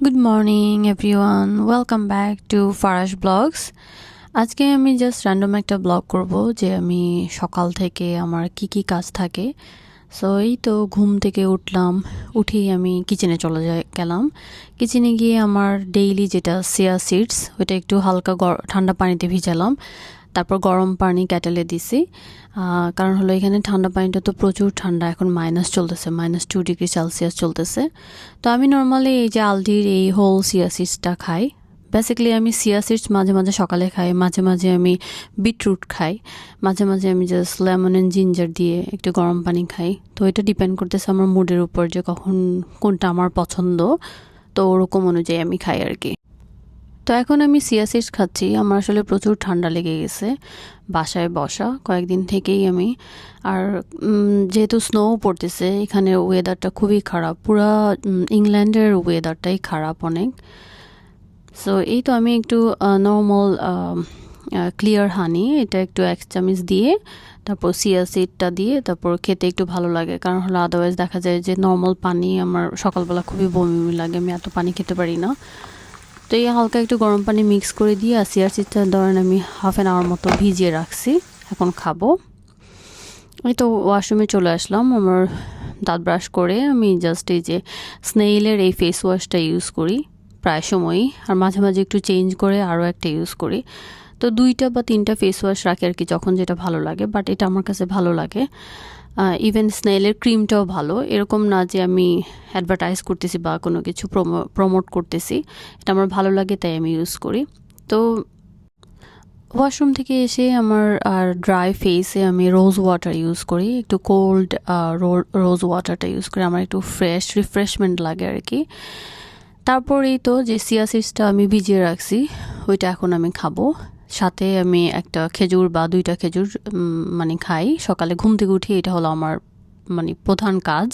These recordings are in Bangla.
Good morning everyone, welcome back to Farash blogs. আজকে আমি জাস্ট র্যান্ডম একটা ব্লগ করব যে আমি সকাল থেকে আমার কি কি কাজ থাকে। সো এই তো ঘুম থেকে উঠলাম, উঠেই আমি কিচেনে চলে গেলাম। কিচেনে গিয়ে আমার ডেইলি যেটা সিয়া সিডস ওইটা একটু হালকা ঠান্ডা পানিতে ভিজালাম, তারপর গরম পানি ক্যাটেলে দিছি। কারণ হলো এখানে ঠান্ডা পানিটা তো প্রচুর ঠান্ডা, এখন মাইনাস চলতেছে, -2 ডিগ্রি সেলসিয়াস চলতেছে। তো আমি নর্মালি এই যে আলডির এই হোল সিয়া সিডসটা খাই। বেসিক্যালি আমি সিয়া সিডস মাঝে মাঝে সকালে খাই, মাঝে মাঝে আমি বিটরুট খাই, মাঝে মাঝে আমি জাস্ট লেমন অ্যান্ড জিঞ্জার দিয়ে একটু গরম পানি খাই। তো এটা ডিপেন্ড করতেছে আমার মুডের উপর যে কখন কোনটা আমার পছন্দ, তো ওরকম অনুযায়ী আমি খাই আর কি। তো এখন আমি সিয়া সিডস খাচ্ছি। আমার আসলে প্রচুর ঠান্ডা লেগে গেছে বাসায় বসা কয়েকদিন থেকেই আমি। আর যেহেতু স্নো পড়তেছে, এখানে ওয়েদারটা খুবই খারাপ, পুরা ইংল্যান্ডের ওয়েদারটাই খারাপ অনেক। সো এই তো আমি একটু নর্মাল ক্লিয়ার হানি এটা একটু 1 চামচ দিয়ে তারপর সিয়া সিডটা দিয়ে তারপর খেতে একটু ভালো লাগে। কারণ হলো আদারওয়াইজ দেখা যায় যে নর্মাল পানি আমার সকালবেলা খুবই বমি লাগে, আমি এত পানি খেতে পারি না। তো এই হালকা একটু গরম পানি মিক্স করে দিয়ে সিয়া সিডটা ধরেন আমি ½ অ্যান আওয়ার মতো ভিজিয়ে রাখছি, এখন খাবো। এই তো ওয়াশরুমে চলে আসলাম, আমার দাঁত ব্রাশ করে আমি জাস্ট এই যে স্নেইলের এই ফেস ওয়াশটা ইউজ করি প্রায় সময়ই, আর মাঝে মাঝে একটু চেঞ্জ করে আরও একটা ইউজ করি। তো 2টা বা 3টা ফেস ওয়াশ রাখি আর কি, যখন যেটা ভালো লাগে, বাট এটা আমার কাছে ভালো লাগে। ইভেন স্নেইলের ক্রিমটাও ভালো, এরকম না যে আমি অ্যাডভার্টাইজ করতেছি বা কোনো কিছু প্রমোট করতেছি, এটা আমার ভালো লাগে তাই আমি ইউজ করি। তো ওয়াশরুম থেকে এসে আমার আর ড্রাই ফেসে আমি রোজ ওয়াটার ইউজ করি, একটু কোল্ড রোজ ওয়াটারটা ইউজ করি, আমার একটু ফ্রেশ রিফ্রেশমেন্ট লাগে আর কি। তারপর এই তো যে সিয়া সিডসটা আমি ভিজিয়ে রাখছি ওইটা এখন আমি খাবো। সাথে আমি একটা খেজুর বা 2টা খেজুর মানে খাই সকালে ঘুম থেকে উঠে, এটা হলো আমার মানে প্রধান কাজ।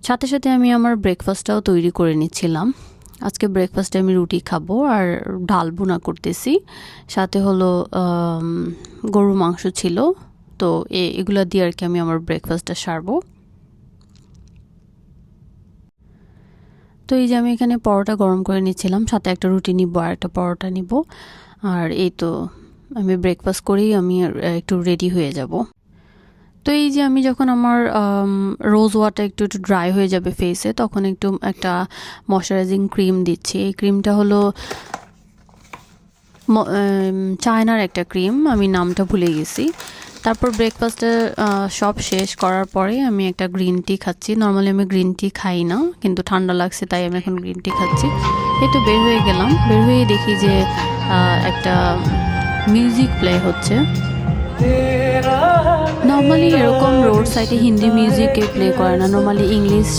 সাথে সাথে আমি আমার ব্রেকফাস্টটাও তৈরি করে নিচ্ছিলাম। আজকে ব্রেকফাস্টে আমি রুটি খাবো আর ডাল ভুনা করতেছি, সাথে হলো গরুর মাংস ছিল। তো এগুলো দিয়ে আর কি আমি আমার ব্রেকফাস্টটা সারবো। তো এই যে আমি এখানে পরোটা গরম করে নিচ্ছিলাম, সাথে একটা রুটি নিব আর একটা পরোটা নিব। আর এই তো আমি ব্রেকফাস্ট করেই আমি একটু রেডি হয়ে যাব। তো এই যে আমি যখন আমার রোজ ওয়াটার একটু একটু ড্রাই হয়ে যাবে ফেসে, তখন একটু একটা ময়শ্চারাইজিং ক্রিম দিচ্ছি। এই ক্রিমটা হলো চায়নার একটা ক্রিম, আমি নামটা ভুলে গেছি। তারপর ব্রেকফাস্টে সব শেষ করার পরে আমি একটা গ্রিন টি খাচ্ছি। নর্মালি আমি গ্রিন টি খাই না, কিন্তু ঠান্ডা লাগছে তাই আমি এখন গ্রিন টি খাচ্ছি। এই তো বের হয়ে গেলাম, বের হয়ে দেখি যে একটা মিউজিক প্লে হচ্ছে। নর্মালি এরকম রোড সাইডে হিন্দি মিউজিকে প্লে করে না, নর্মালি ইংলিশ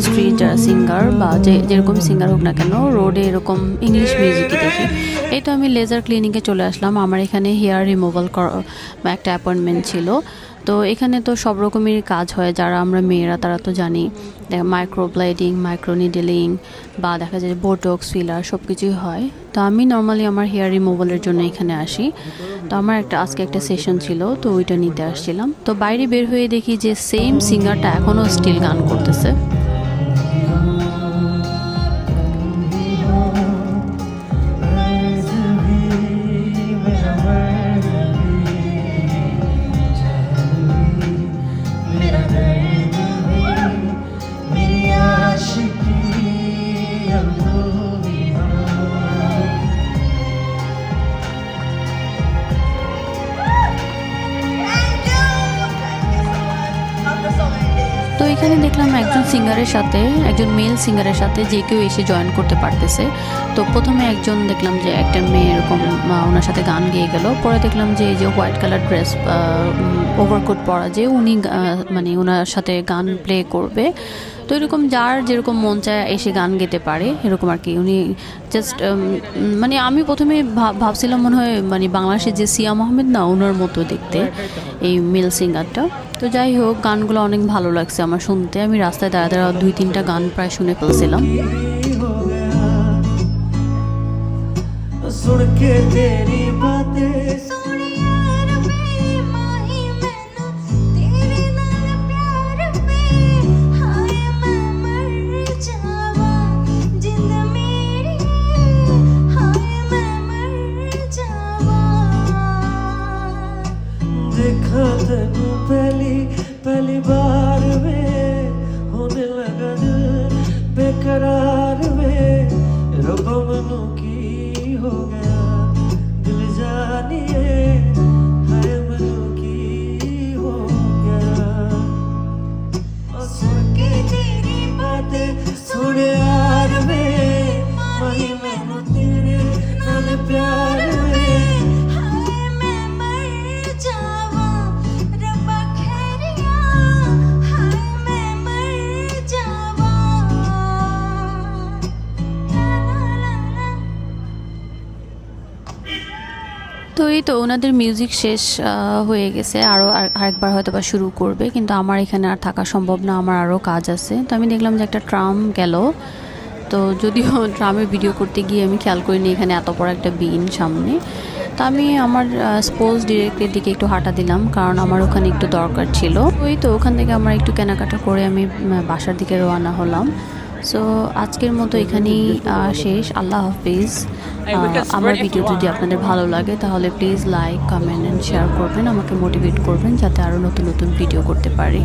স্ট্রিট সিঙ্গার বা যেরকম সিঙ্গার হোক না কেন, রোডে এরকম ইংলিশ মিউজিকই দেখি। এই তো আমি লেজার ক্লিনিকে চলে আসলাম, আমার এখানে হেয়ার রিমুভাল একটা অ্যাপয়েন্টমেন্ট ছিল। তো এখানে তো সব রকমেরই কাজ হয়, যারা আমরা মেয়েরা তারা তো জানি, মাইক্রোব্লেডিং, মাইক্রোনিডেলিং বা দেখা যায় বোটক্স, ফিলার সব কিছুই হয়। তো আমি নর্মালি আমার হেয়ার রিমুভালের জন্য এখানে আসি। তো আমার আজকে একটা সেশন ছিল, তো ওইটা নিতে আসছিলাম। তো বাইরে বের হয়ে দেখি যে সেম সিঙ্গারটা এখনও স্টিল গান করতেছে। তো এখানে দেখলাম একজন সিঙ্গারের সাথে, একজন মেল সিঙ্গারের সাথে যে কেউ এসে জয়েন করতে পারতেছে। তো প্রথমে একজন দেখলাম যে একটা মেয়ে এরকম ওনার সাথে গান গেয়ে গেল, পরে দেখলাম যে এই যে হোয়াইট কালার ড্রেস ওভারকোট পরা যে উনি মানে ওনার সাথে গান প্লে করবে। তো এরকম যার যেরকম মন চায় এসে গান গেতে পারে এরকম আর কি। উনি জাস্ট মানে আমি প্রথমে ভাবছিলাম মনে হয় মানে বাংলাদেশের যে সিয়াম আহমেদ না, ওনার মতো দেখতে এই মেল সিঙ্গারটা। তো যাই হোক, গানগুলো অনেক ভালো লাগছে আমার শুনতে, আমি রাস্তায় দাঁড়া দাঁড়া 2-3টা গান প্রায় শুনে ফেলছিলাম। सुन के तेरी बातें তো এই তো ওনাদের মিউজিক শেষ হয়ে গেছে, আরও আরেকবার হয়তো বা শুরু করবে, কিন্তু আমার এখানে আর থাকা সম্ভব না, আমার আরও কাজ আছে। তো আমি দেখলাম যে একটা ট্রাম গেল, তো যদিও ট্রামে ভিডিও করতে গিয়ে আমি খেয়াল করিনি এখানে এত বড় একটা বিন সামনে। তো আমি আমার স্পোজ ডিরেক্টের দিকে একটু হাঁটা দিলাম, কারণ আমার ওখানে একটু দরকার ছিল। ওই তো ওখান থেকে আমার একটু কেনাকাটা করে আমি বাসার দিকে রওনা হলাম। সো আজকের মতো এখানেই শেষ। আল্লাহ হাফিজ। আমার ভিডিও যদি আপনাদের ভালো লাগে তাহলে please like, comment and share করবেন, আমাকে মোটিভেট করবেন যাতে আরও নতুন নতুন ভিডিও করতে পারি।